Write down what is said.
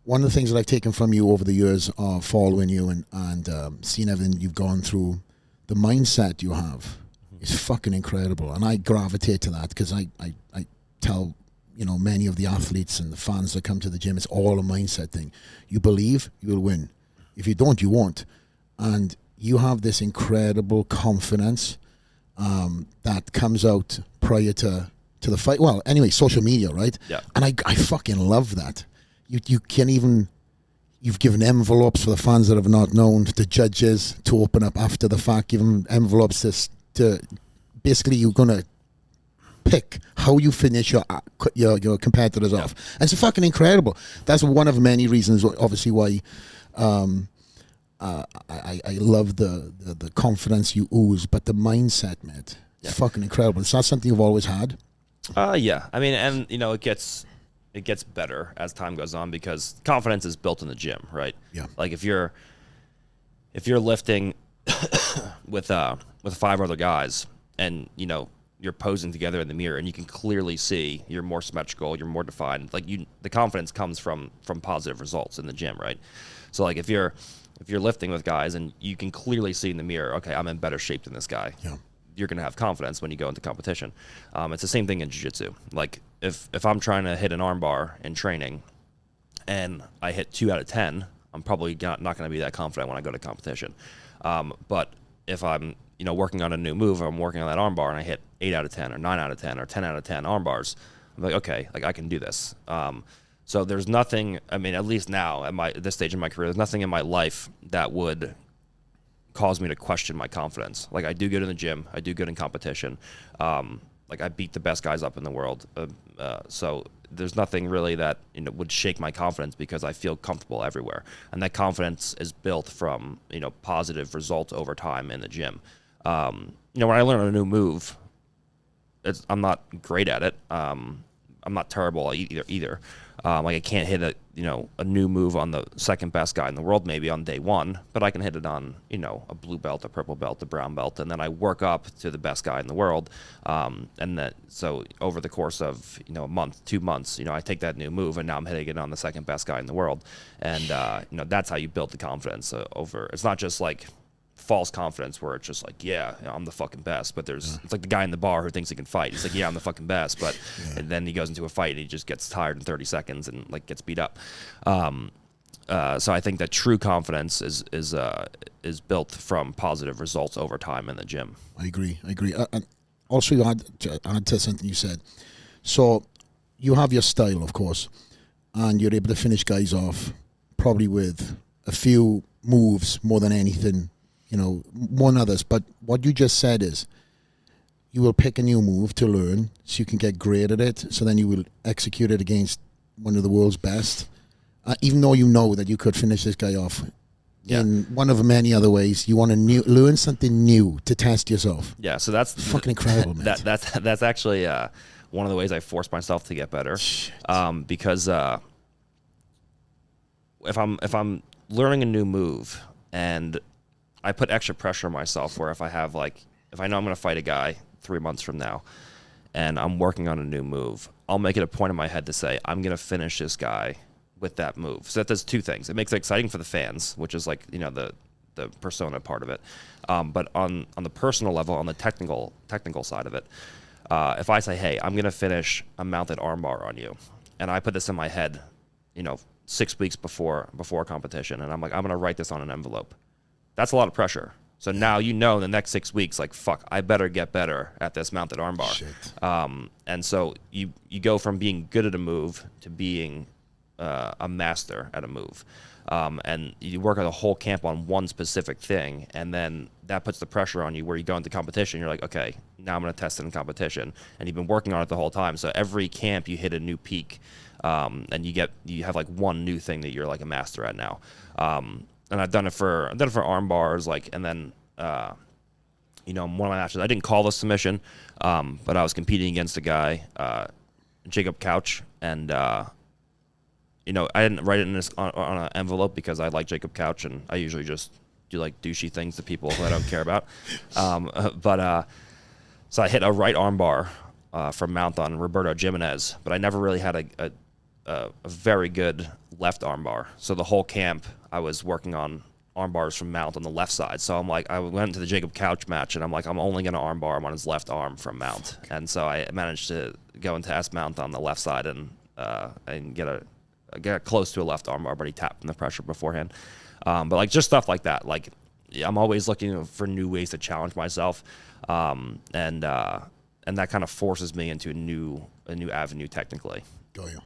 one of the things that I've taken from you over the years of following you and seeing everything you've gone through, the mindset you have is fucking incredible. And I gravitate to that because I tell, many of the athletes and the fans that come to the gym, it's all a mindset thing. You believe, you'll win. If you don't, you won't. And you have this incredible confidence that comes out prior to the fight. Well, anyway, social media, right? Yeah. And I fucking love that. You can even, you've given envelopes for the fans that have not known, the judges to open up after the fact, give them envelopes to basically you're going to pick how you finish your competitors off. And it's fucking incredible. That's one of many reasons, obviously, why I love the confidence you ooze, but the mindset, mate, it's fucking incredible. Is that something you've always had? Yeah. I mean, and it gets better as time goes on because confidence is built in the gym, right? Yeah. Like if you're lifting with 5 other guys and you're posing together in the mirror and you can clearly see you're more symmetrical, you're more defined. Like the confidence comes from positive results in the gym, right? So like if you're lifting with guys and you can clearly see in the mirror, okay, I'm in better shape than this guy. Yeah. You're going to have confidence when you go into competition. It's the same thing in jiu-jitsu. Like if I'm trying to hit an armbar in training and I hit 2 out of 10, I'm probably not going to be that confident when I go to competition. But if I'm, working on a new move, I'm working on that armbar and I hit 8 out of 10 or 9 out of 10 or 10 out of 10 arm bars, I'm like, okay, like I can do this. So there's nothing, I mean, at least now at this stage in my career, there's nothing in my life that would cause me to question my confidence. Like I do good in the gym, I do good in competition. Like I beat the best guys up in the world. So there's nothing really that would shake my confidence because I feel comfortable everywhere. And that confidence is built from positive results over time in the gym. When I learn a new move, I'm not great at it. I'm not terrible either. Like I can't hit a new move on the second best guy in the world maybe on day one, but I can hit it on a blue belt, a purple belt, a brown belt, and then I work up to the best guy in the world. So over the course of a month, 2 months, I take that new move and now I'm hitting it on the second best guy in the world, and that's how you build the confidence over. It's not just like false confidence where it's just like, I'm the fucking best, but it's like the guy in the bar who thinks he can fight. He's like, I'm the fucking best, but and then he goes into a fight and he just gets tired in 30 seconds and like gets beat up. So I think that true confidence is built from positive results over time in the gym. I agree. And also, you add to something you said. So you have your style, of course, and you're able to finish guys off probably with a few moves more than anything. More than others, but what you just said is you will pick a new move to learn so you can get great at it, so then you will execute it against one of the world's best, even though you know that you could finish this guy off in one of many other ways. You want to learn something new to test yourself. Yeah, so that's fucking incredible, man. That's actually one of the ways I force myself to get better. Because if I'm learning a new move and I put extra pressure on myself where if I know I'm going to fight a guy 3 months from now and I'm working on a new move, I'll make it a point in my head to say, I'm going to finish this guy with that move. So that does two things. It makes it exciting for the fans, which is like, the persona part of it. But on the personal level, on the technical side of it, if I say, hey, I'm going to finish a mounted armbar on you, and I put this in my head, 6 weeks before competition, and I'm like, I'm going to write this on an envelope. That's a lot of pressure. So now in the next 6 weeks, like, fuck, I better get better at this mounted armbar. And so you go from being good at a move to being a master at a move. And you work on the whole camp on one specific thing, and then that puts the pressure on you where you go into competition. You're like, okay, now I'm going to test it in competition. And you've been working on it the whole time. So every camp you hit a new peak, and you have like one new thing that you're like a master at now. And I've done it for arm bars, and then one of my matches, I didn't call the submission, but I was competing against a guy, Jacob Couch, and I didn't write it on an envelope because I like Jacob Couch, and I usually just do like douchey things to people who I don't care about. So I hit a right arm bar from mount on Roberto Jimenez, but I never really had a very good left arm bar. So the whole camp, I was working on arm bars from mount on the left side. So I'm like, I went to the Jacob Couch match, and I'm like, I'm only going to arm bar him on his left arm from mount. And so I managed to go into S mount on the left side and get close to a left arm bar, but he tapped from the pressure beforehand. But like just stuff like that. Like I'm always looking for new ways to challenge myself, and that kind of forces me into a new avenue technically. Got you.